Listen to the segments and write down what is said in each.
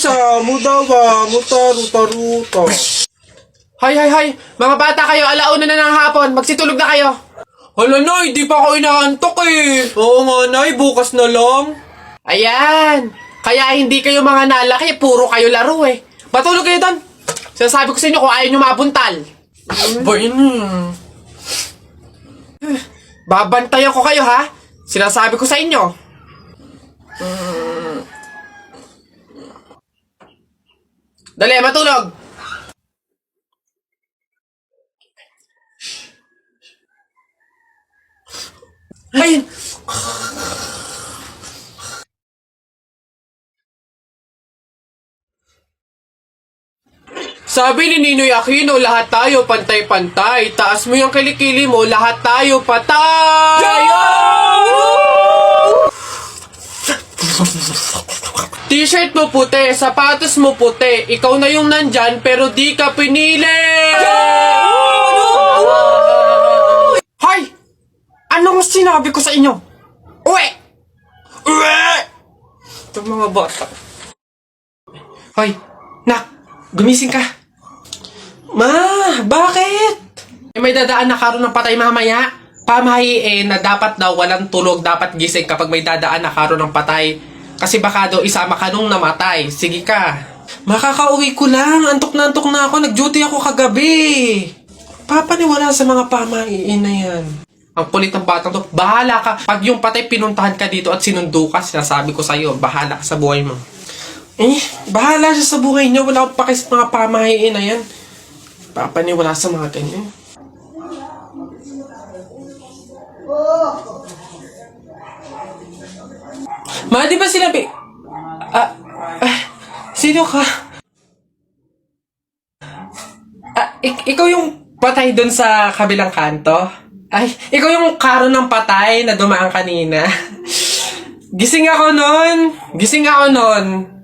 Isa, mudawa, mutaru-taruto. Hay! Mga bata kayo, alauna na ng hapon. Magsitulog na kayo. Hala, Nay, di pa ako inaantok eh. Oo nga, Nay, bukas na lang. Ayan. Kaya hindi kayo mga nalaki, puro kayo laro eh. Matulog kayo doon. Sinasabi ko sa inyo kung ayaw nyo mabuntal. Ba yun? Babantayan ko kayo ha. Sinasabi ko sa inyo. Dali, matulog. Ayun. Sabi ni Ninoy Aquino, lahat tayo pantay-pantay. Taas mo yung kilikili mo, lahat tayo patay! T-shirt mo puti, sapatos mo puti. Ikaw na yung nandyan, pero di ka pinili! Hoy! Anong sinabi ko sa inyo? Uwe! Itong mga bata. Hoy! Nak! Gumising ka! Ma, bakit? May dadaan na karon ng patay mamaya. Pamahiin na dapat daw walang tulog, dapat gising kapag may dadaan na karon ng patay. Kasi baka daw isama ka nung namatay. Sige ka. Makakauwi ko lang. Antok na ako. Nag-duty ako kagabi. Papaniwala sa mga pamahiin na yan. Ang kulit ng batang to. Bahala ka. Pag yung patay pinuntahan ka dito at sinundo ka, sinasabi ko sa'yo, bahala ka sa buhay mo. Bahala siya sa buhay niya. Wala akong paki sa mga pamahiin na yan. Papaniwala sa mga ganyan. Ma, di ba sinabi? Sino ka? Ikaw yung patay dun sa kabilang kanto? Ay, ikaw yung karon ng patay na dumaan kanina. Gising ako nun.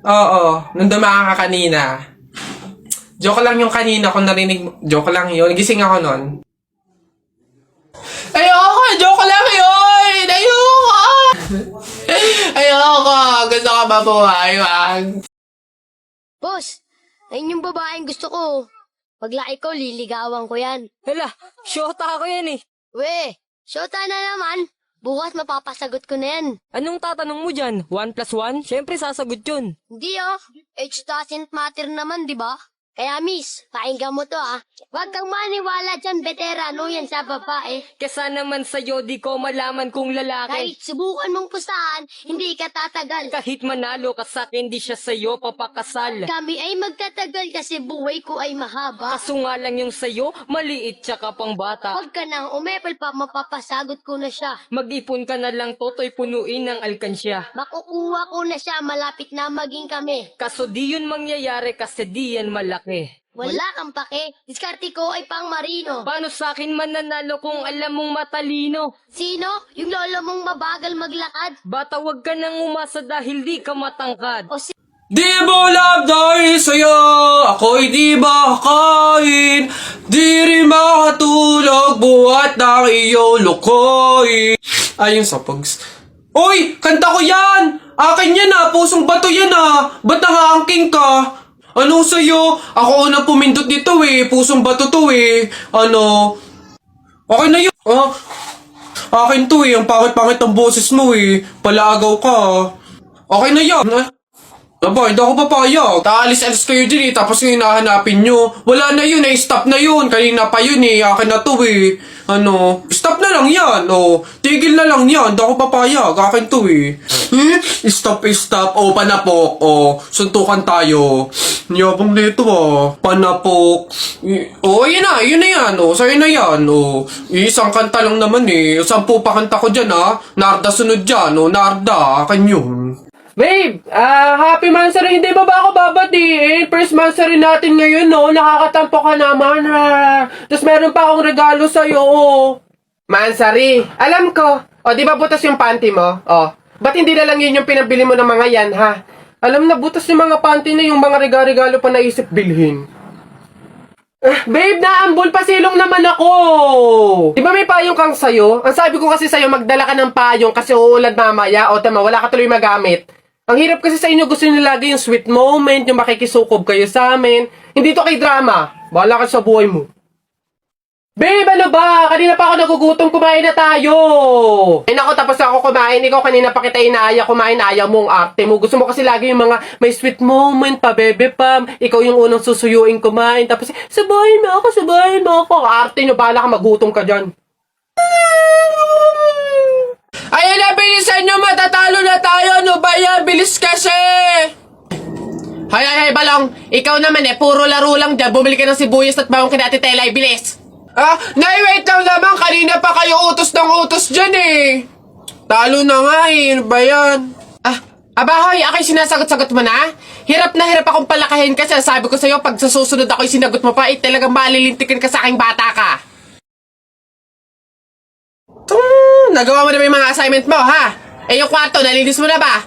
Oo, nung dumaan ka kanina. Joke lang yung kanina kung narinig mo. Joke lang yun. Gising ako nun. Ayoko! Joke lang yun! Ayoko! Gusto ka mabuhay, wag. Boss, ayun yung babaeng gusto ko. Paglaki ko, liligawan ko yan. Hala, syota ako yan eh. We, syota na naman. Bukas mapapasagot ko na yan. Anong tatanong mo dyan? 1 plus 1? Siyempre sasagot yun. Hindi oh, age doesn't matter naman, di ba? Kaya miss, pakinggan mo to Huwag kang maniwala dyan, veterano yan sa babae. Kesa naman sa'yo, di ko malaman kung lalaki. Kahit subukan mong pusahan, hindi ka tatagal. Kahit manalo ka sa'kin, di siya sa'yo papakasal. Kami ay magtatagal kasi buhay ko ay mahaba. Kaso nga lang yung sa'yo, maliit tsaka pang bata. Huwag ka nang umepal pa, mapapasagot ko na siya. Mag-ipon ka na lang, toto'y punuin ng alkansya. Makukuha ko na siya, malapit na maging kami. Kaso di yun mangyayari kasi di yan malaki. Wala kang pake. Diskarte ko ay pang marino. Paano sa'kin mananalo kung alam mong matalino? Sino? Yung lolo mong mabagal maglakad? Bata, wag ka nang umasa dahil di ka matangkad. O Di mo love dahil sa'yo, ako'y di makakain. Di rin makatulog, buhat ng iyong lukoy. Ayun sa pags. Uy! Kanta ko yan! Akin yan pusong bato yan Ba't nakaangking ka? Ano sa'yo? Ako unang pumindot dito pusong bato to Okay na yun. Akin to ang pangit-pangit ang boses mo Palaagaw ka Okay na yan. Aba, hindi ako papayag. Taalis-alis kayo din tapos yung hinahanapin nyo. Wala na yun stop na yun. Kanina pa yun akin na to stop na lang yan tigil na lang yan. Hindi ako papayag. Akin to Stop. Panapok. Suntukan tayo. Niyabang nito Panapok. Yun na yan sa'yo na yan isang kanta lang naman 10 pa kanta ko dyan Narda sunod dyan Narda, akin yun. Babe, happy Mansari. Hindi ba ako babatiin? First Mansari natin ngayon, Nakakatampo ka naman, Tapos meron pa akong regalo sa'yo, Mansari, alam ko. Di ba butas yung panty mo? Ba't hindi na lang yun yung pinabili mo ng mga yan, ha? Alam na, butas yung mga panty na yung mga regalo pa naisip bilhin. Babe, naambol, pasilong naman ako. Di ba may payong kang sayo? Ang sabi ko kasi sa'yo, magdala ka ng payong kasi uulad mamaya. Tama, wala ka tuloy magamit. Ang hirap kasi sa inyo, gusto nyo lagi yung sweet moment, yung makikisukob kayo sa amin. Hindi to kay drama. Bahala ka sa buhay mo. Babe, ano ba? Kanina pa ako nagugutom, kumain na tayo! Ay nako, tapos ako kumain. Ikaw kanina pa kita inaaya kumain, ayaw mo ang arte mo. Gusto mo kasi lagi yung mga may sweet moment pa, bebe pam. Ikaw yung unang susuyuin kumain. Tapos, sabahin mo ako. Arte nyo, bahala ka, magutom ka dyan. Ayan na, bilisan nyo, matatalo na tayo. Ano ba yan? Bilis kasi! Hay, Balong. Ikaw naman puro laro lang dyan. Bumili ka ng sibuyas at bawang kina Ate Tela, bilis. Nay, wait lang naman. Kanina pa kayo utos ng utos dyan eh. Talo na nga eh. Ano ba yan? Abahoy, ako'y sinasagot-sagot mo na? Hirap na hirap akong palakahin kasi sabi ko sa'yo, pag sa susunod ako'y sinagot mo pa, talagang malilintikin ka sa aking bata ka. Nagawa mo na ba yung mga assignment mo, ha? Yung kwarto, nalinis mo na ba?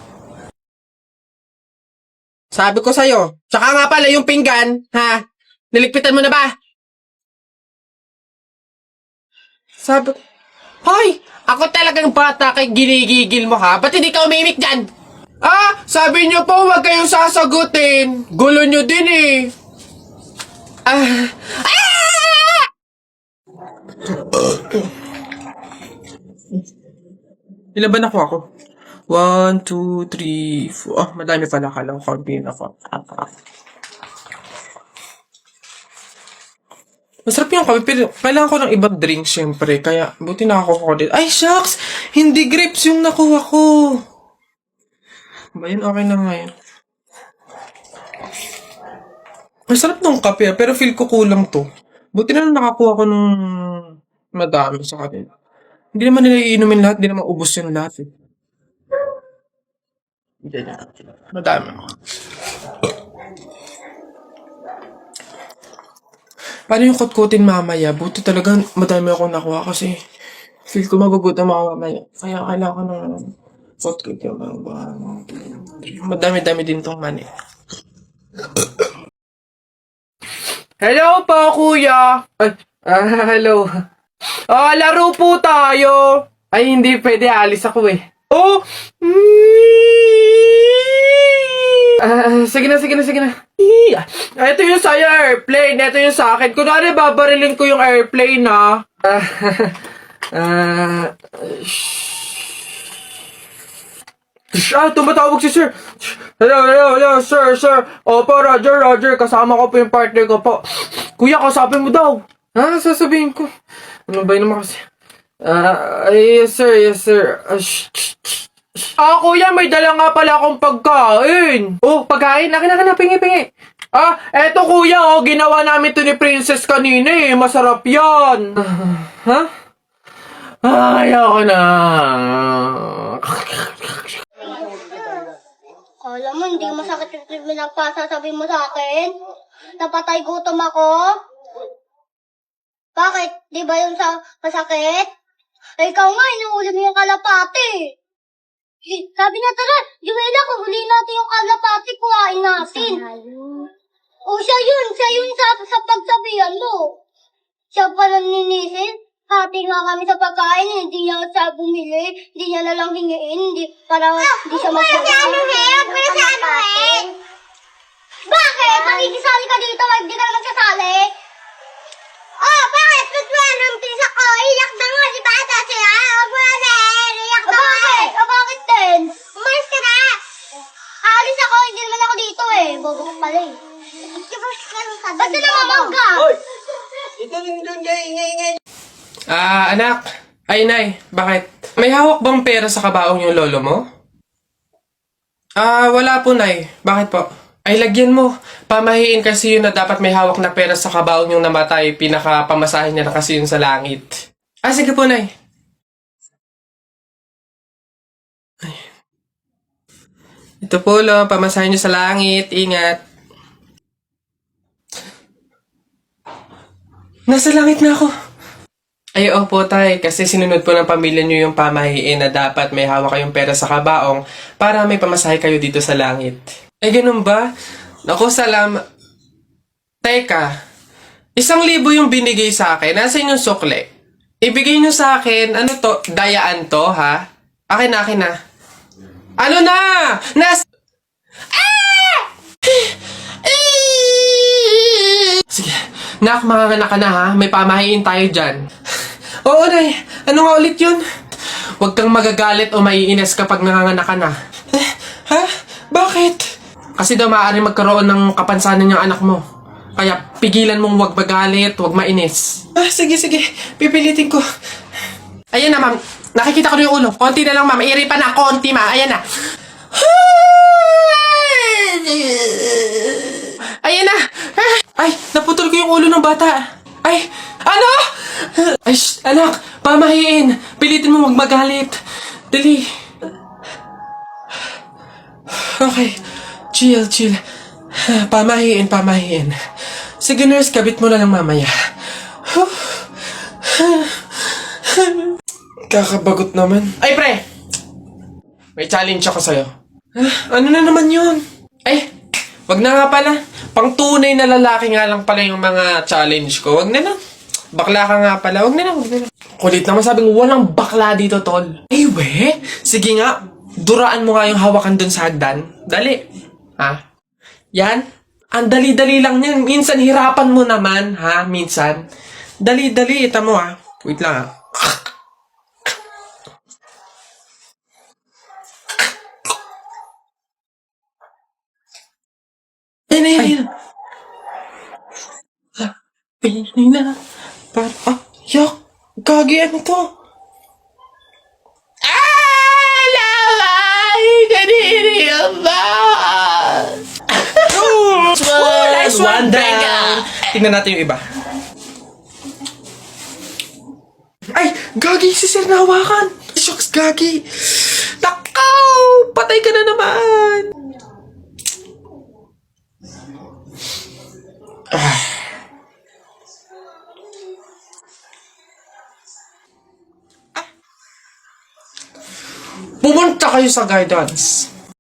Sabi ko sa'yo. Tsaka nga pala yung pinggan, ha? Niligpitan mo na ba? Sabi ko, hoy! Ako talagang bata kay ginigigil mo, ha? Ba't hindi ka umimik dyan? Sabi nyo po huwag kayong sasagutin. Gulo nyo din eh. Ilan ba nakuha ko? 1, 2, 3, 4. Madami pala. Kala ko konti na ako. Masarap yung kape, pero kailangan ko ng ibang drink, syempre. Kaya, buti nakakuha ko din. Ay, shucks! Hindi grapes yung nakuha ko. Ba yun? Okay na nga yun. Masarap nung kape, pero feel ko kulang to. Buti na lang nakakuha ko ng madami sa kanila. Hindi naman nila iinumin lahat, hindi naman ubos yung lahat eh. Madami. Paano yung kutkutin mamaya? Buti talaga madami ako nakuha kasi feel ko magugutom ako mamaya. Kaya kailangan ko ng kutkut yung madami-dami din tong mani. Hello po, kuya. Hello. Laro po tayo. Ay, hindi pwede. Alis ako eh. Sige na. Ito yung sa'yo, airplane. Ito yung sa akin. Kunwari, babarilin ko yung airplane, ha? Tumatawag si sir. Hello, sir. Opo, Roger. Kasama ko po yung partner ko po. Kuya, kausapin mo daw. Sasabihin ko. Ano ba yun naman kasi? Yes, sir. Kuya, may dala nga pala akong pagkain. Pagkain? Akin, pingi. Eto kuya, ginawa namin to ni Princess kanina eh. Masarap yan. Ayoko na. Alam mo, hindi masakit yung pinagpasasabi mo sa akin. Napatay gutom ako. Bakit? Di ba yung masakit? Ikaw nga, inuuli mo yung kalapati. Sabi na tara, Juwela, kung huli natin yung kalapati, kuhain natin. Siya yun sa pagsabihan mo. Siya pala ninisin. Hati nga kami sa pagkain, hindi niya sa bumili, hindi niya na lang hingiin, hindi siya magsabi. Bakit? Makikisali ka dito, hindi ka naman sasali? Bakit? Ba't wala nang pisa ko? Iyak na nga, di ba? Siya, iyak na nga. Bakit din? Umalis ka na. Aalis ako, hindi naman ako dito eh. Bobo ka pala eh. Ba't na namamag ka? Ito rin doon, ingay. Anak. Ay, Nay. Bakit? May hawak bang pera sa kabaong yung lolo mo? Wala po, Nay. Bakit po? Ay, lagyan mo. Pamahiin kasi yun na dapat may hawak na pera sa kabaong yung namatay. Pinaka-pamasahin niya na kasi yun sa langit. Sige po, Nay. Ay. Ito po, lo. Pamasahin niyo sa langit. Ingat. Nasa langit na ako. Ay, opo, tay. Kasi sinunod po ng pamilya niyo yung pamahiin na dapat may hawak kayong pera sa kabaong para may pamasahe kayo dito sa langit. Ay, ganun ba? Naku, Teka, 1,000 yung binigay sa akin. Nasaan yung sukle? Ibigay niyo sa akin, ano to? Dayaan to, ha? Akin na. Ano na? Sige, nak, manganganak ka na ha. May pamahiin tayo dyan. Oo, Nay. Ano nga ulit yun? Huwag kang magagalit o maiinis kapag nanganganak ka na. Ha? Bakit? Kasi daw maaari magkaroon ng kapansanan yung anak mo. Kaya pigilan mong huwag magalit, huwag mainis. Sige. Pipilitin ko. Ayan na, ma'am. Nakikita ko na yung ulo. Konti na lang, ma'am. Iri pa na. Konti, ma'am. Ayan na. Ayan na. Ay, naputol ko yung ulo ng bata. Ay, ano? Ay, anak. Pamahiin. Pilitin mo huwag magalit. Dali. Okay. Chill. Pamahiin. Sige, nurse, kabit mo na lang mamaya. Kakabagot naman. Ay, pre! May challenge ako sa'yo. Ano na naman yun? Ay, wag na nga pala. Pang tunay na lalaki nga lang pala yung mga challenge ko. Wag na na. Bakla ka nga pala. Wag na na. Kulit naman sabing walang bakla dito, tol. Ay, we? Sige nga. Duraan mo nga yung hawakan dun sa hagdan. Dali. Ha? Yan? Ang dali-dali lang yan. Minsan hirapan mo naman, ha? Minsan. Dali-dali. Ita mo, ha? Wait lang, ha? Ayun. Pinay na. Yak. Gagi, ano to? Nice one down. Tingnan natin yung iba. Ay, Gagi, si Sir nahawakan. Shucks, Gagi. Takaw! Patay ka na naman. Pumunta kayo sa guidance.